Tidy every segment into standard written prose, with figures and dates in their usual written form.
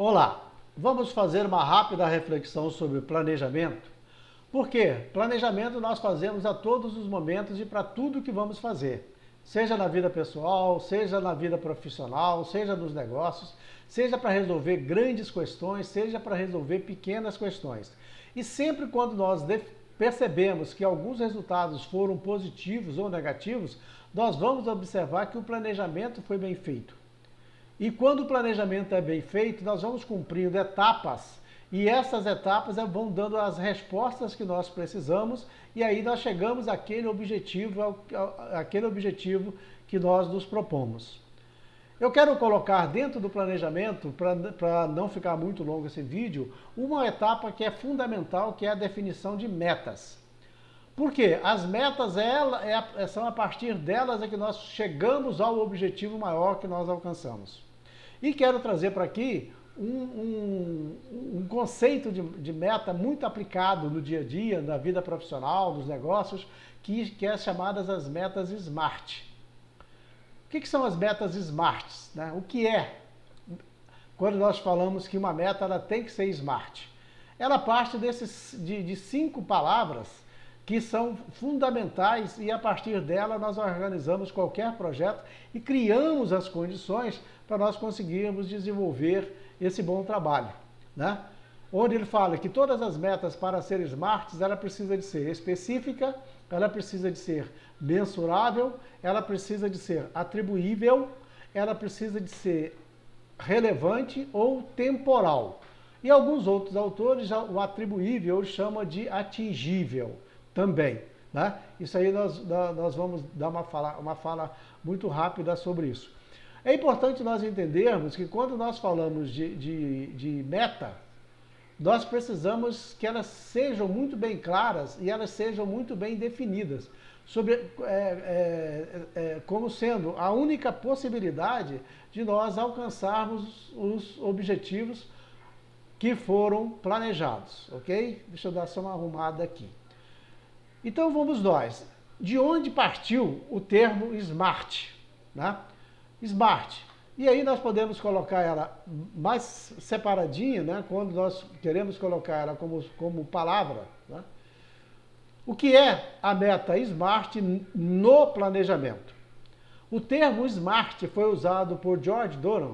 Olá, vamos fazer uma rápida reflexão sobre planejamento? Porque planejamento nós fazemos a todos os momentos e para tudo que vamos fazer. Seja na vida pessoal, seja na vida profissional, seja nos negócios, seja para resolver grandes questões, seja para resolver pequenas questões. E sempre quando nós percebemos que alguns resultados foram positivos ou negativos, nós vamos observar que o planejamento foi bem feito. E quando o planejamento é bem feito, nós vamos cumprindo etapas e essas etapas vão dando as respostas que nós precisamos e aí nós chegamos àquele objetivo que nós nos propomos. Eu quero colocar dentro do planejamento, para não ficar muito longo esse vídeo, uma etapa que é fundamental, que é a definição de metas. Por quê? As metas são a partir delas que nós chegamos ao objetivo maior que nós alcançamos. E quero trazer para aqui um conceito de meta muito aplicado no dia a dia, na vida profissional, nos negócios, que é chamadas as metas SMART. O que são as metas SMART? Né? O que é? Quando nós falamos que uma meta ela tem que ser SMART. Ela parte de 5 palavras que são fundamentais e a partir dela nós organizamos qualquer projeto e criamos as condições para nós conseguirmos desenvolver esse bom trabalho, né? Onde ele fala que todas as metas para ser smarts, ela precisa de ser específica, ela precisa de ser mensurável, ela precisa de ser atribuível, ela precisa de ser relevante ou temporal. E alguns outros autores, o atribuível chama de atingível também, né? Isso aí nós vamos dar uma fala muito rápida sobre isso. É importante nós entendermos que quando nós falamos de meta, nós precisamos que elas sejam muito bem claras e elas sejam muito bem definidas, como sendo a única possibilidade de nós alcançarmos os objetivos que foram planejados, ok? Deixa eu dar só uma arrumada aqui. Então vamos nós. De onde partiu o termo SMART, né? SMART. E aí nós podemos colocar ela mais separadinha, né? Quando nós queremos colocar ela como palavra, né? O que é a meta SMART no planejamento? O termo SMART foi usado por George Doran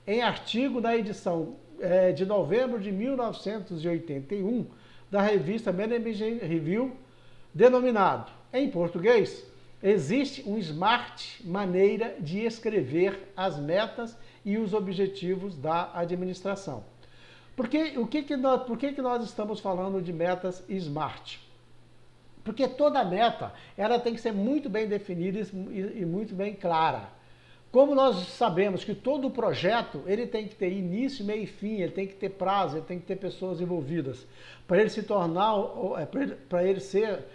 em artigo na edição de novembro de 1981 da revista Management Review, denominado, em português, existe um SMART maneira de escrever as metas e os objetivos da administração. Por que nós estamos falando de metas SMART? Porque toda meta ela tem que ser muito bem definida e muito bem clara. Como nós sabemos que todo projeto ele tem que ter início, meio e fim, ele tem que ter prazo, ele tem que ter pessoas envolvidas, para ele se tornar, para ele ser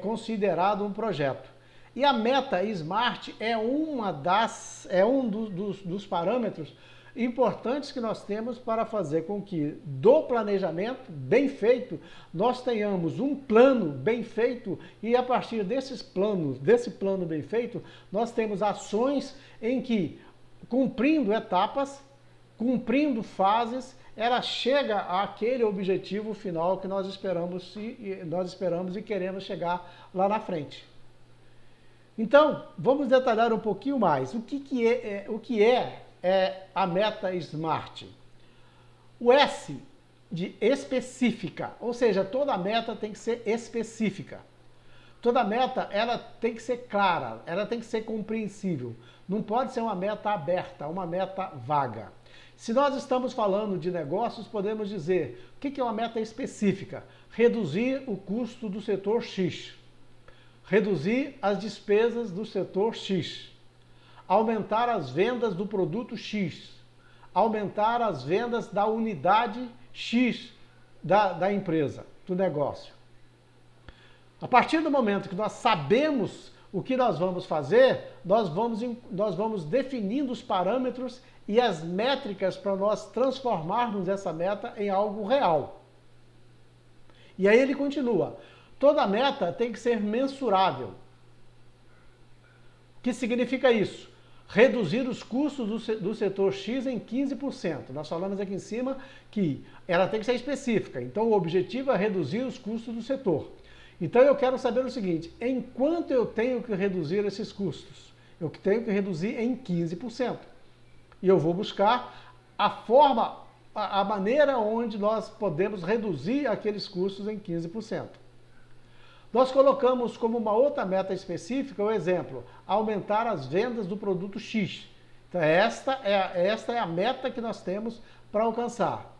considerado um projeto. E a meta SMART é um dos parâmetros importantes que nós temos para fazer com que do planejamento bem feito, nós tenhamos um plano bem feito e a partir desse plano bem feito, nós temos ações em que, cumprindo etapas, cumprindo fases, ela chega àquele objetivo final que nós esperamos e queremos chegar lá na frente. Então, vamos detalhar um pouquinho mais. O que é a meta SMART? O S de específica, ou seja, toda meta tem que ser específica. Toda meta ela tem que ser clara, ela tem que ser compreensível. Não pode ser uma meta aberta, uma meta vaga. Se nós estamos falando de negócios, podemos dizer, o que é uma meta específica? Reduzir o custo do setor X. Reduzir as despesas do setor X. Aumentar as vendas do produto X. Aumentar as vendas da unidade X da empresa, do negócio. A partir do momento que nós sabemos o que nós vamos fazer, nós vamos definindo os parâmetros e as métricas para nós transformarmos essa meta em algo real. E aí ele continua. Toda meta tem que ser mensurável. O que significa isso? reduzir os custos do setor X em 15%. Nós falamos aqui em cima que ela tem que ser específica. Então, o objetivo é reduzir os custos do setor. Então, eu quero saber o seguinte, em quanto eu tenho que reduzir esses custos? Eu tenho que reduzir em 15%. E eu vou buscar a forma, a maneira onde nós podemos reduzir aqueles custos em 15%. Nós colocamos como uma outra meta específica o exemplo, aumentar as vendas do produto X. Então esta é a meta que nós temos para alcançar.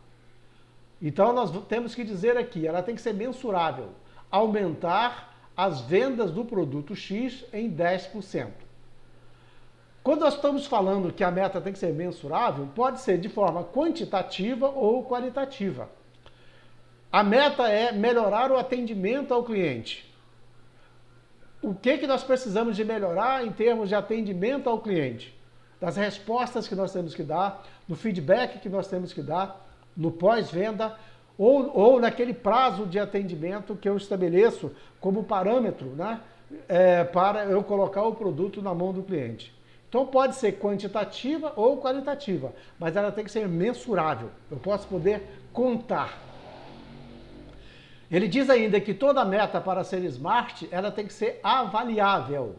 Então nós temos que dizer aqui, ela tem que ser mensurável, aumentar as vendas do produto X em 10%. Quando nós estamos falando que a meta tem que ser mensurável, pode ser de forma quantitativa ou qualitativa. A meta é melhorar o atendimento ao cliente. O que nós precisamos de melhorar em termos de atendimento ao cliente? Das respostas que nós temos que dar, do feedback que nós temos que dar, no pós-venda, ou naquele prazo de atendimento que eu estabeleço como parâmetro, né, para eu colocar o produto na mão do cliente. Então pode ser quantitativa ou qualitativa, mas ela tem que ser mensurável. Eu posso poder contar. Ele diz ainda que toda meta para ser smart, ela tem que ser avaliável.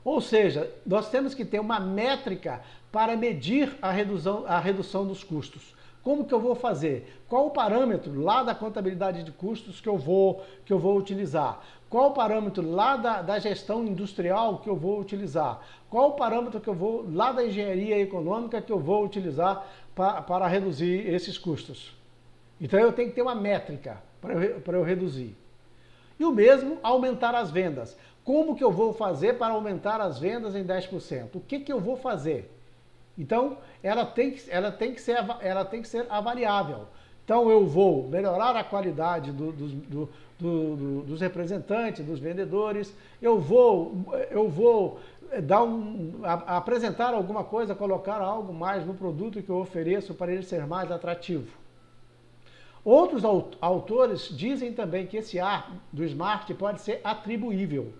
Ou seja, nós temos que ter uma métrica para medir a redução dos custos. Como que eu vou fazer? Qual o parâmetro lá da contabilidade de custos que eu vou utilizar? Qual o parâmetro lá da gestão industrial que eu vou utilizar? Qual o parâmetro que eu vou lá da engenharia econômica que eu vou utilizar para reduzir esses custos? Então eu tenho que ter uma métrica para eu reduzir. E o mesmo, aumentar as vendas. Como que eu vou fazer para aumentar as vendas em 10%? O que eu vou fazer? Então, ela tem que ser avaliável. Então, eu vou melhorar a qualidade dos representantes, dos vendedores, eu vou apresentar alguma coisa, colocar algo mais no produto que eu ofereço para ele ser mais atrativo. Outros autores dizem também que esse A do Smart pode ser atribuível,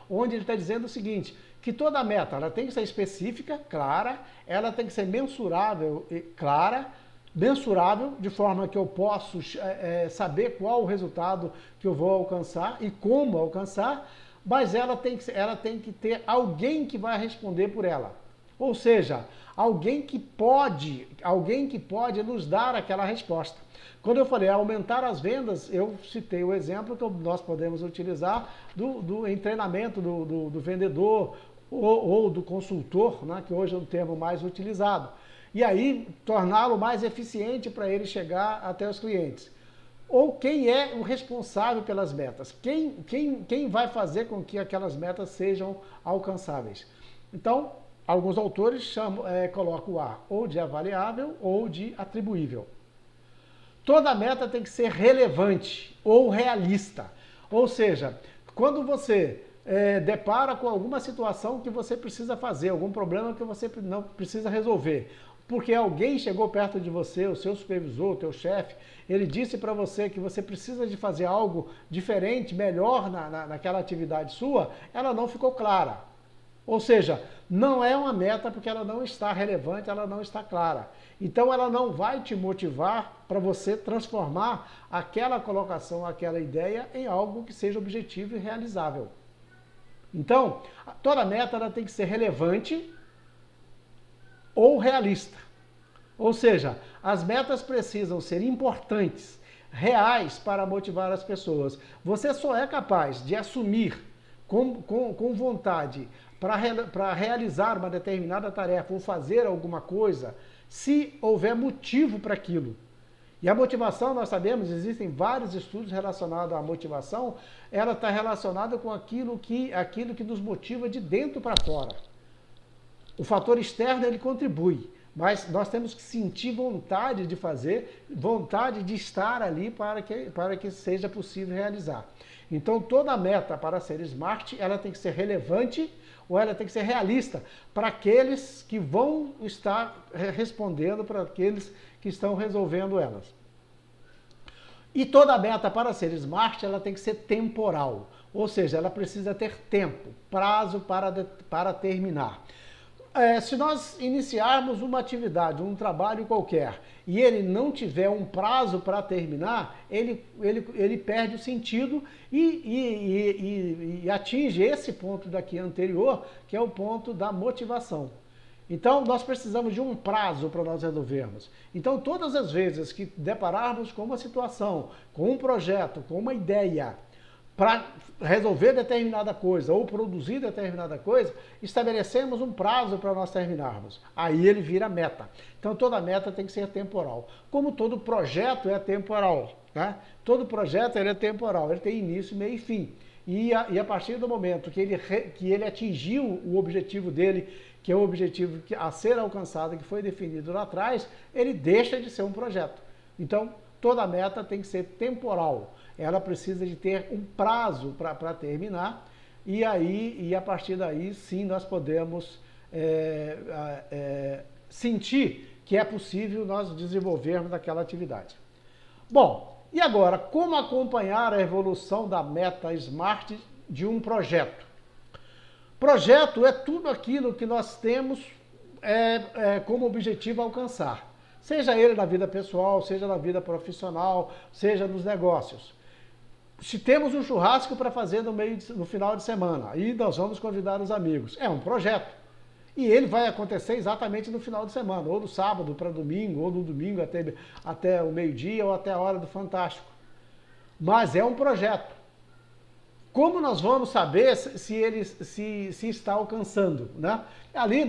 onde ele está dizendo o seguinte, que toda meta ela tem que ser específica, clara, ela tem que ser mensurável e clara, mensurável de forma que eu posso saber qual o resultado que eu vou alcançar e como alcançar, mas ela tem que ter alguém que vai responder por ela. Ou seja, alguém que pode nos dar aquela resposta. Quando eu falei aumentar as vendas, eu citei o exemplo que nós podemos utilizar em treinamento do vendedor ou do consultor, né, que hoje é o termo mais utilizado. E aí, torná-lo mais eficiente para ele chegar até os clientes. Ou quem é o responsável pelas metas? Quem vai fazer com que aquelas metas sejam alcançáveis? Então, alguns autores colocam o A ou de avaliável ou de atribuível. Toda meta tem que ser relevante ou realista. Ou seja, quando você depara com alguma situação que você precisa fazer, algum problema que você não precisa resolver, porque alguém chegou perto de você, o seu supervisor, o teu chefe, ele disse para você que você precisa de fazer algo diferente, melhor naquela atividade sua, ela não ficou clara. Ou seja, não é uma meta porque ela não está relevante, ela não está clara. Então ela não vai te motivar para você transformar aquela colocação, aquela ideia em algo que seja objetivo e realizável. Então, toda meta ela tem que ser relevante ou realista. Ou seja, as metas precisam ser importantes, reais para motivar as pessoas. Você só é capaz de assumir com vontade para realizar uma determinada tarefa ou fazer alguma coisa se houver motivo para aquilo. E a motivação, nós sabemos, existem vários estudos relacionados à motivação, ela está relacionada com aquilo que nos motiva de dentro para fora. O fator externo, ele contribui, mas nós temos que sentir vontade de fazer, vontade de estar ali para que seja possível realizar. Então, toda meta para ser smart, ela tem que ser relevante ou ela tem que ser realista para aqueles que vão estar respondendo, para aqueles que estão resolvendo elas. E toda meta para ser smart, ela tem que ser temporal, ou seja, ela precisa ter tempo, prazo para terminar. Se nós iniciarmos uma atividade, um trabalho qualquer, e ele não tiver um prazo para terminar, ele perde o sentido e atinge esse ponto daqui anterior, que é o ponto da motivação. Então, nós precisamos de um prazo para nós resolvermos. Então, todas as vezes que depararmos com uma situação, com um projeto, com uma ideia, para resolver determinada coisa ou produzir determinada coisa, estabelecemos um prazo para nós terminarmos. Aí ele vira meta. Então toda meta tem que ser temporal. Como todo projeto é temporal, né? Todo projeto ele é temporal, ele tem início, meio e fim. E a partir do momento que ele atingiu o objetivo dele, que é o objetivo a ser alcançado, que foi definido lá atrás, ele deixa de ser um projeto. Então toda meta tem que ser temporal. Ela precisa de ter um prazo para terminar, e a partir daí sim nós podemos sentir que é possível nós desenvolvermos aquela atividade. Bom, e agora, como acompanhar a evolução da meta SMART de um projeto? Projeto é tudo aquilo que nós temos como objetivo alcançar. Seja ele na vida pessoal, seja na vida profissional, seja nos negócios. Se temos um churrasco para fazer no final de semana e nós vamos convidar os amigos, é um projeto. E ele vai acontecer exatamente no final de semana, ou do sábado para domingo, ou do domingo até o meio-dia, ou até a hora do Fantástico. Mas é um projeto. Como nós vamos saber se está alcançando, né? Aí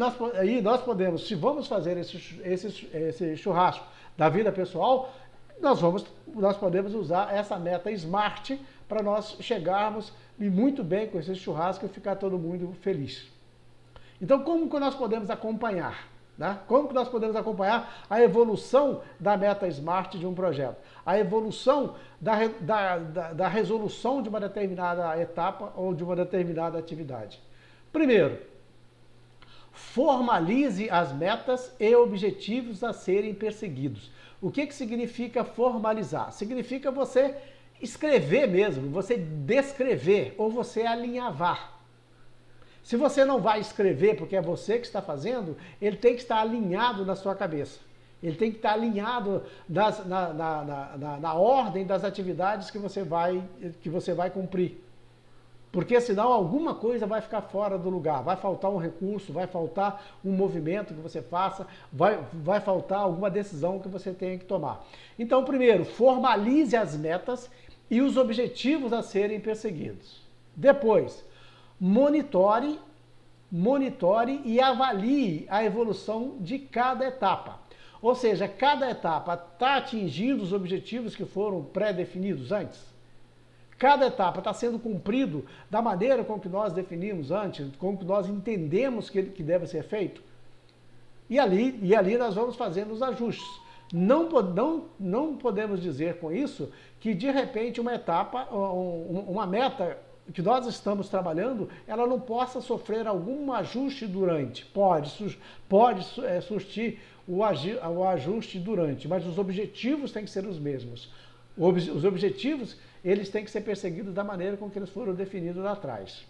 nós podemos, se vamos fazer esse churrasco da vida pessoal, nós podemos usar essa meta SMART para nós chegarmos muito bem com esse churrasco e ficar todo mundo feliz. Então, como que nós podemos acompanhar? Né? Como que nós podemos acompanhar a evolução da meta SMART de um projeto? A evolução da resolução de uma determinada etapa ou de uma determinada atividade. Primeiro, formalize as metas e objetivos a serem perseguidos. O que significa formalizar? Significa você escrever mesmo, você descrever ou você alinhavar. Se você não vai escrever porque é você que está fazendo, ele tem que estar alinhado na sua cabeça. Ele tem que estar alinhado na ordem das atividades que você vai cumprir. Porque senão alguma coisa vai ficar fora do lugar, vai faltar um recurso, vai faltar um movimento que você faça, vai faltar alguma decisão que você tenha que tomar. Então, primeiro, formalize as metas e os objetivos a serem perseguidos. Depois, monitore e avalie a evolução de cada etapa. Ou seja, cada etapa está atingindo os objetivos que foram pré-definidos antes? Cada etapa está sendo cumprido da maneira com que nós definimos antes, com que nós entendemos que deve ser feito? E ali nós vamos fazendo os ajustes. Não podemos dizer com isso que de repente uma etapa, uma meta que nós estamos trabalhando, ela não possa sofrer algum ajuste durante. Pode surtir o ajuste durante, mas os objetivos têm que ser os mesmos. Os objetivos, eles têm que ser perseguidos da maneira com que eles foram definidos lá atrás.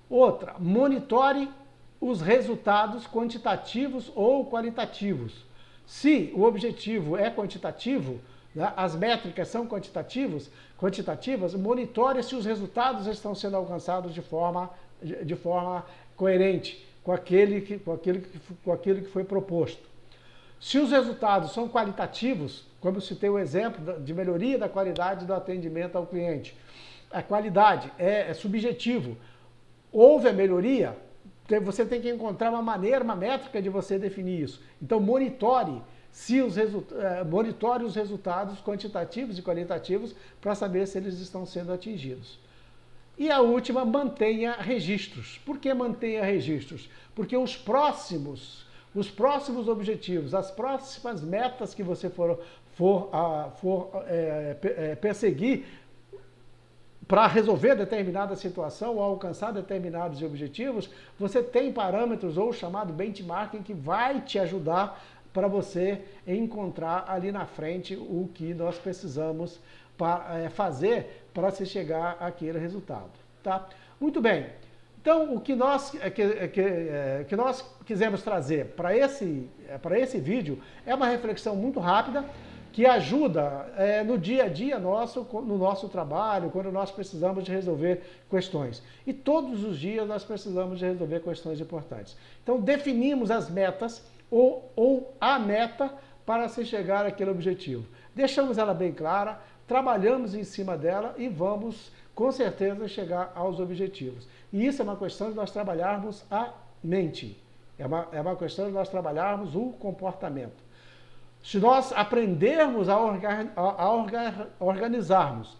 Outra, monitore os resultados quantitativos ou qualitativos. Se o objetivo é quantitativo, né, as métricas são quantitativas, monitore se os resultados estão sendo alcançados de forma coerente com aquilo que foi proposto. Se os resultados são qualitativos, como eu citei o exemplo de melhoria da qualidade do atendimento ao cliente, a qualidade é subjetivo. Houve a melhoria, você tem que encontrar uma métrica de você definir isso. Então monitore os resultados quantitativos e qualitativos para saber se eles estão sendo atingidos. E a última, mantenha registros. Por que mantenha registros? Porque os próximos objetivos, as próximas metas que você for perseguir para resolver determinada situação ou alcançar determinados objetivos, você tem parâmetros ou chamado benchmarking que vai te ajudar para você encontrar ali na frente o que nós precisamos fazer para se chegar àquele resultado. Tá? Muito bem. Então, o que nós quisemos trazer para esse vídeo é uma reflexão muito rápida, que ajuda no dia a dia no nosso trabalho, quando nós precisamos de resolver questões. E todos os dias nós precisamos de resolver questões importantes. Então, definimos as metas ou a meta para se chegar àquele objetivo. Deixamos ela bem clara, trabalhamos em cima dela e vamos, com certeza, chegar aos objetivos. E isso é uma questão de nós trabalharmos a mente. É uma questão de nós trabalharmos o comportamento. Se nós aprendermos a organizarmos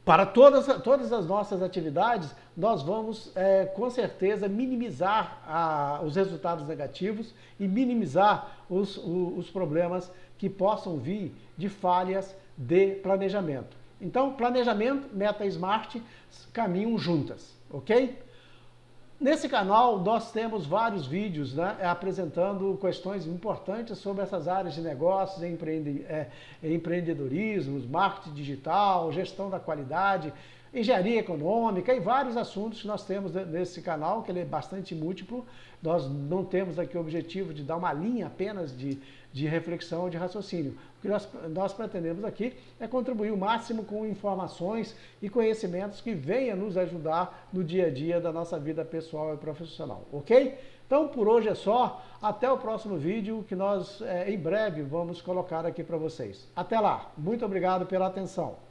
para todas as nossas atividades, nós vamos, com certeza, minimizar os resultados negativos e minimizar os problemas que possam vir de falhas de planejamento. Então, planejamento, meta SMART caminham juntas, ok? Nesse canal, nós temos vários vídeos, né, apresentando questões importantes sobre essas áreas de negócios, empreendedorismo, marketing digital, gestão da qualidade, engenharia econômica e vários assuntos que nós temos nesse canal, que ele é bastante múltiplo. Nós não temos aqui o objetivo de dar uma linha apenas de reflexão, de raciocínio. O que nós pretendemos aqui é contribuir o máximo com informações e conhecimentos que venham nos ajudar no dia a dia da nossa vida pessoal e profissional, ok? Então, por hoje é só. Até o próximo vídeo que nós, em breve, vamos colocar aqui para vocês. Até lá. Muito obrigado pela atenção.